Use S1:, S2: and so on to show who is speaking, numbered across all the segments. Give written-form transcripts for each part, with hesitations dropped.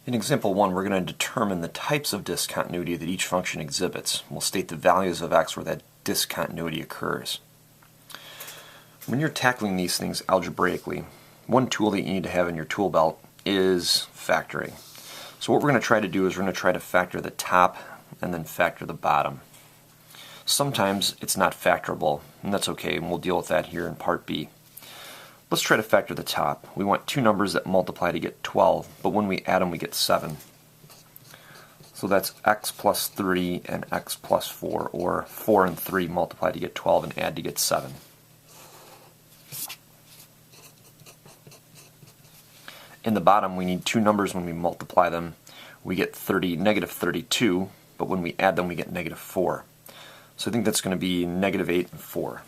S1: In example 1, we're going to determine the types of discontinuity that each function exhibits. We'll state the values of x where that discontinuity occurs. When you're tackling these things algebraically, one tool that you need to have in your tool belt is factoring. So what we're going to try to do is we're going to try to factor the top and then factor the bottom. Sometimes it's not factorable, and that's okay, and we'll deal with that here in part B. Let's try to factor the top. We want two numbers that multiply to get 12, but when we add them we get 7. So that's x plus 3 and x plus 4, or 4 and 3 multiply to get 12 and add to get 7. In the bottom we need two numbers. When we multiply them we get negative 32, but when we add them we get negative 4. So I think that's going to be negative 8 and 4.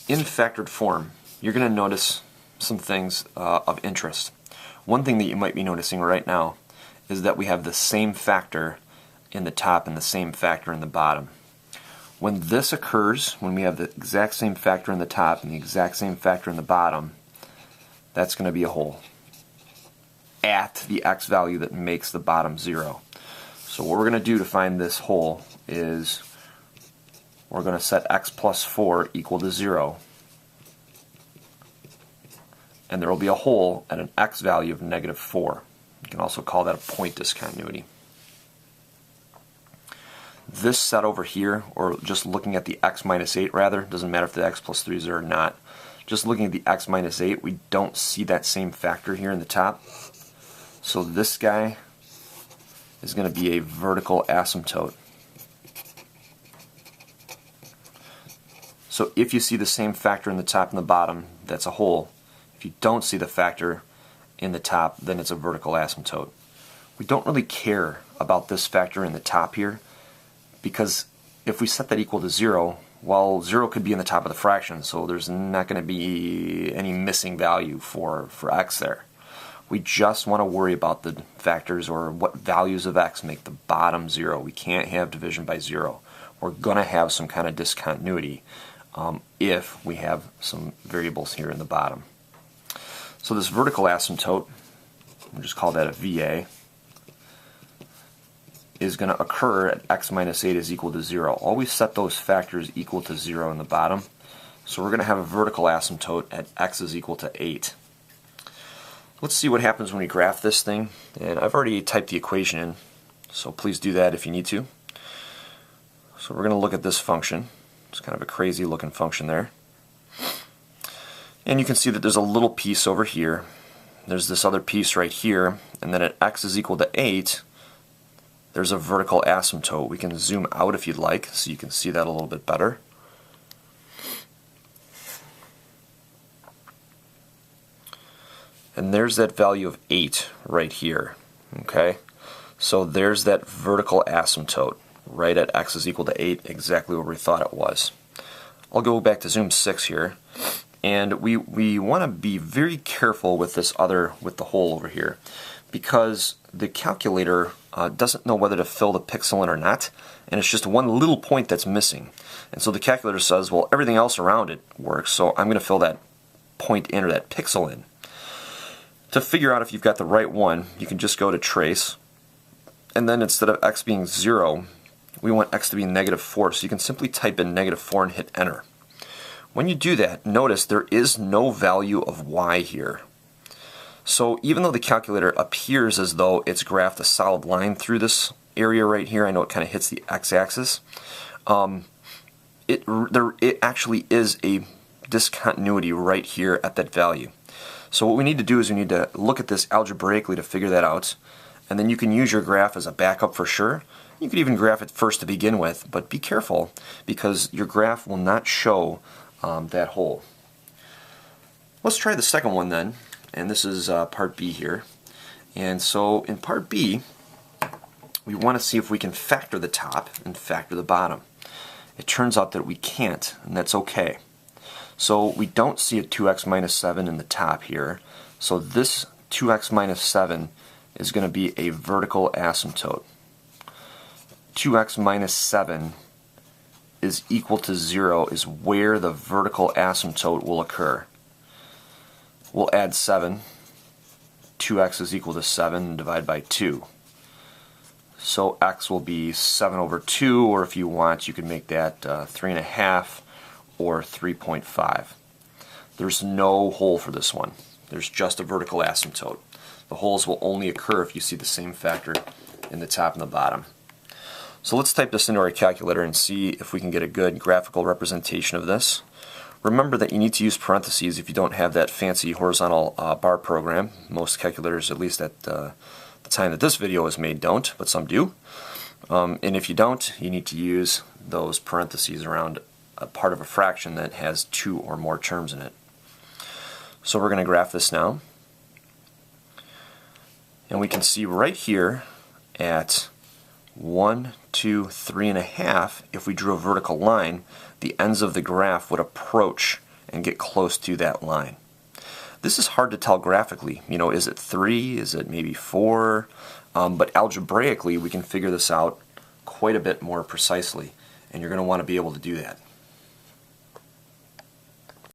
S1: In factored form, you're going to notice some things of interest. One thing that you might be noticing right now is that we have the same factor in the top and the same factor in the bottom. When this occurs, when we have the exact same factor in the top and the exact same factor in the bottom, that's going to be a hole at the x value that makes the bottom 0. So what we're going to do to find this hole is we're going to set x plus 4 equal to 0, and there will be a hole at an x value of negative 4. You can also call that a point discontinuity. This set over here, or just looking at the x minus 8 rather, doesn't matter if the x plus 3 is there or not, just looking at the x minus 8, we don't see that same factor here in the top. So this guy is going to be a vertical asymptote. So if you see the same factor in the top and the bottom, that's a hole. If you don't see the factor in the top, then it's a vertical asymptote. We don't really care about this factor in the top here, because if we set that equal to 0, well, 0 could be in the top of the fraction, so there's not going to be any missing value for x there. We just want to worry about the factors, or what values of x make the bottom 0. We can't have division by 0. We're going to have some kind of discontinuity if we have some variables here in the bottom. So this vertical asymptote, we'll just call that a VA, is going to occur at x minus 8 is equal to 0. Always set those factors equal to 0 in the bottom. So we're going to have a vertical asymptote at x is equal to 8. Let's see what happens when we graph this thing. And I've already typed the equation in, so please do that if you need to. So we're going to look at this function. It's kind of a crazy looking function there. And you can see that there's a little piece over here. There's this other piece right here. And then at x is equal to 8, there's a vertical asymptote. We can zoom out if you'd like so you can see that a little bit better. And there's that value of 8 right here. Okay? So there's that vertical asymptote right at x is equal to 8, exactly where we thought it was. I'll go back to zoom 6 here. And we want to be very careful with with the hole over here, because the calculator doesn't know whether to fill the pixel in or not, and it's just one little point that's missing. And so the calculator says, well, everything else around it works, so I'm going to fill that point in, or that pixel in. To figure out if you've got the right one, you can just go to trace, and then instead of x being 0, we want x to be negative 4, so you can simply type in negative 4 and hit enter. When you do that, notice there is no value of y here. So even though the calculator appears as though it's graphed a solid line through this area right here, I know it kind of hits the x-axis, it actually is a discontinuity right here at that value. So what we need to do is we need to look at this algebraically to figure that out, and then you can use your graph as a backup for sure. You could even graph it first to begin with, but be careful because your graph will not show that hole. Let's try the second one then, and this is part B here. And so in part B, we want to see if we can factor the top and factor the bottom. It turns out that we can't, and that's okay. So we don't see a 2x minus 7 in the top here, so this 2x minus 7 is going to be a vertical asymptote. 2x minus 7 is equal to 0 is where the vertical asymptote will occur. we'll add 7. 2x is equal to 7 and divide by 2. So x will be 7 over 2, or if you want, you can make that 3.5 or 3.5. There's no hole for this one. There's just a vertical asymptote. The holes will only occur if you see the same factor in the top and the bottom. So let's type this into our calculator and see if we can get a good graphical representation of this. Remember that you need to use parentheses if you don't have that fancy horizontal bar program. Most calculators, at least at the time that this video was made, don't, but some do. And if you don't, you need to use those parentheses around a part of a fraction that has 2 or more terms in it. So we're going to graph this now. And we can see right here at 1, 2, 3.5, if we drew a vertical line, the ends of the graph would approach and get close to that line. This is hard to tell graphically. You know, is it 3? Is it maybe 4? But algebraically, we can figure this out quite a bit more precisely, and you're going to want to be able to do that.